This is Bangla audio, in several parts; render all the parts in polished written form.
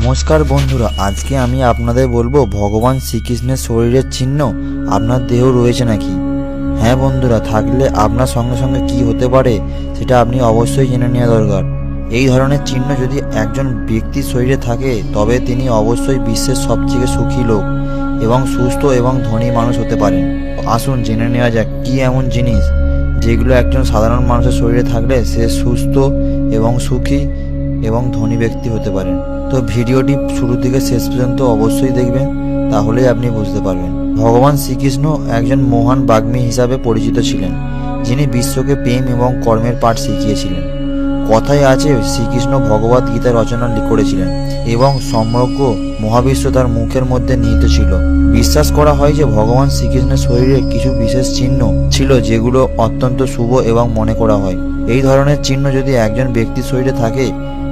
নমস্কার বন্ধুরা, আজকে আমি আপনাদের বলবো ভগবান শ্রীকৃষ্ণের শরীরের চিহ্ন আপনার দেহ রয়েছে নাকি। হ্যাঁ বন্ধুরা, থাকলে আপনার সঙ্গে সঙ্গে কি হতে পারে সেটা আপনি অবশ্যই জেনে নেওয়া দরকার। এই ধরনের চিহ্ন যদি একজন ব্যক্তির শরীরে থাকে তবে তিনি অবশ্যই বিশ্বের সবথেকে সুখী লোক এবং সুস্থ এবং ধনী মানুষ হতে পারেন। আসুন জেনে নেওয়া যাক কি এমন জিনিস যেগুলো একজন সাধারণ মানুষের শরীরে থাকলে সে সুস্থ এবং সুখী এবং ধনী ব্যক্তি হতে পারেন। তো ভিডিওটি শুরু থেকে শেষ পর্যন্ত অবশ্যই দেখবেন, তাহলেই আপনি বুঝতে পারবেন। ভগবান শ্রীকৃষ্ণ একজন মহান বাগ্মী হিসাবে পরিচিত ছিলেন, যিনি বিশ্বকে প্রেম এবং কর্মের পাঠ শিখিয়েছিলেন। কথায় আছে শ্রীকৃষ্ণ ভগবত গীতা রচনা করেছিলেন এবং সমগ্র মহাবিশ্ব তার মুখের মধ্যে নিহিত ছিল। বিশ্বাস করা হয় যে ভগবান শ্রীকৃষ্ণের শরীরে কিছু বিশেষ চিহ্ন ছিল যেগুলো অত্যন্ত শুভ এবং মনে করা হয়। এই ধরনের চিহ্ন যদি একজন ব্যক্তির শরীরে থাকে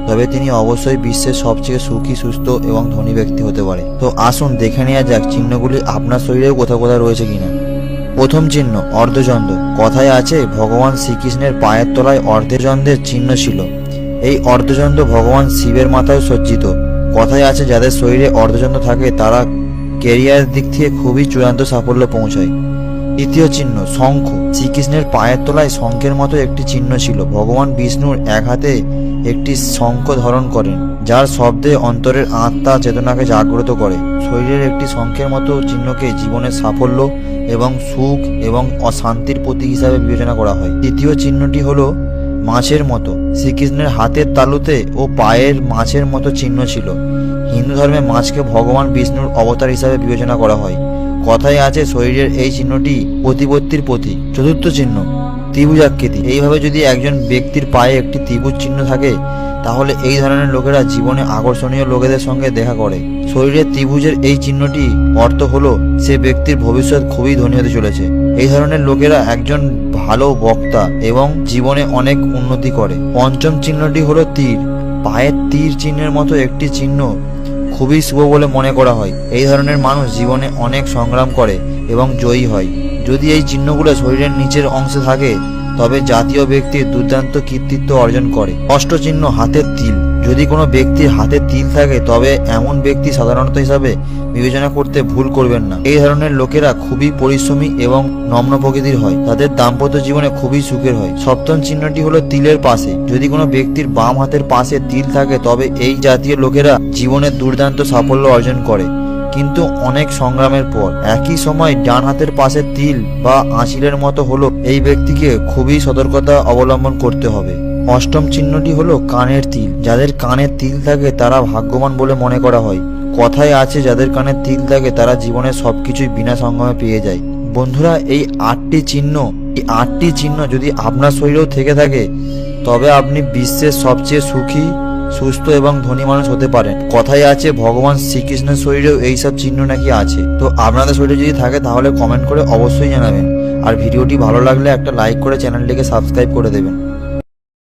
তবে তিনি অবশ্যই বিশ্বের সবচেয়ে সুখী, সুস্থ এবং ধনী ব্যক্তি হতে পারে। তো আসুন দেখে নেওয়া যাক চিহ্নগুলি আপনার শরীরেও কোথাও কোথাও রয়েছে কিনা। প্রথম চিহ্ন, অর্ধচন্দ্র। কথায় আছে ভগবান শ্রীকৃষ্ণের পায়ের তলায় অর্ধচন্দ্রের চিহ্ন ছিল। এই অর্ধচন্দ্র ভগবান শিবের মাথায় সজ্জিত। কথায় আছে যাদের শরীরে অর্ধচন্দ্র থাকে তারা ক্যারিয়ারের দিক থেকে খুবই চূড়ান্ত সাফল্য পৌঁছায়। দ্বিতীয় চিহ্ন, শঙ্খ। শ্রীকৃষ্ণের পায়ের তলায় শঙ্খের মতো একটি চিহ্ন ছিল। ভগবান বিষ্ণুর এক হাতে একটি শঙ্খ ধারণ করেন, যার শব্দে অন্তরের আত্মা চেতনাকে জাগ্রত করে। শরীরের একটি শঙ্খের মতো চিহ্নকে জীবনের সাফল্য এবং সুখ এবং অশান্তির প্রতীক হিসাবে বিবেচনা করা হয়। তৃতীয় চিহ্নটি হলো মাছের মতো। শ্রীকৃষ্ণের হাতের তালুতে ও পায়ের মাছের মতো চিহ্ন ছিল। হিন্দু ধর্মে মাছকে ভগবান বিষ্ণুর অবতার হিসাবে বিবেচনা করা হয়। কথায় আছে শরীরের এই চিহ্নটি প্রতিপত্তির প্রতীক। চতুর্থ চিহ্ন, ত্রিভুজাকৃতি। এইভাবে যদি একজন ব্যক্তির পায়ে একটি ত্রিভুজ চিহ্ন থাকে তাহলে এই ধরনের লোকেরা জীবনে আকর্ষণীয় লোকেদের সঙ্গে দেখা করে। শরীরের ত্রিভুজের এই চিহ্নটি অর্থ হলো সে ব্যক্তির ভবিষ্যৎ খুবই ধনী হতে চলেছে। এই ধরনের লোকেরা একজন ভালো বক্তা এবং জীবনে অনেক উন্নতি করে। পঞ্চম চিহ্নটি হলো তীর। পায়ের তীর চিহ্নের মতো একটি চিহ্ন খুবই শুভ বলে মনে করা হয়। এই ধরনের মানুষ জীবনে অনেক সংগ্রাম করে এবং জয়ী হয়। যদি এই চিহ্নগুলো শরীরের নিচের অংশে থাকে তবে জাতীয় ব্যক্তির দুর্দান্ত কৃতিত্ব অর্জন করে। ষষ্ঠ চিহ্ন, হাতের তিল। যদি কোনো ব্যক্তির হাতে তিল থাকে তবে এমন ব্যক্তি সাধারণত হিসাবে বিবেচনা করতে ভুল করবেন না। এই ধরনের লোকেরা খুবই পরিশ্রমী এবং নম্র প্রকৃতির হয়। তাদের দাম্পত্য জীবনে খুবই সুখের হয়। সপ্তম চিহ্নটি হলো তিলের পাশে। যদি কোনো ব্যক্তির বাম হাতের পাশে তিল থাকে তবে এই জাতীয় লোকেরা জীবনে দুর্দান্ত সাফল্য অর্জন করে, কিন্তু অনেক সংগ্রামের পর। একই সময় ডান হাতের পাশে তিল বা আঁচিলের মতো হলো এই ব্যক্তিকে খুবই সতর্কতা অবলম্বন করতে হবে। অষ্টম চিহ্নটি হলো কানের তিল। যাদের কানের তিল থাকে তারা ভাগ্যবান বলে মনে করা হয়। কথায় আছে যাদের কানের তিল থাকে তারা জীবনের সবকিছুই বিনা সংগ্রামে পেয়ে যায়। বন্ধুরা, এই আটটি চিহ্ন যদি আপনার শরীরেও থেকে থাকে তবে আপনি বিশ্বের সবচেয়ে সুখী, সুস্থ এবং ধনী মানুষ হতে পারেন। কথায় আছে ভগবান শ্রীকৃষ্ণের শরীরেও এইসব চিহ্ন নাকি আছে। তো আপনাদের শরীরে যদি থাকে তাহলে কমেন্ট করে অবশ্যই জানাবেন। আর ভিডিওটি ভালো লাগলে একটা লাইক করে চ্যানেলটিকে সাবস্ক্রাইব করে দেবেন।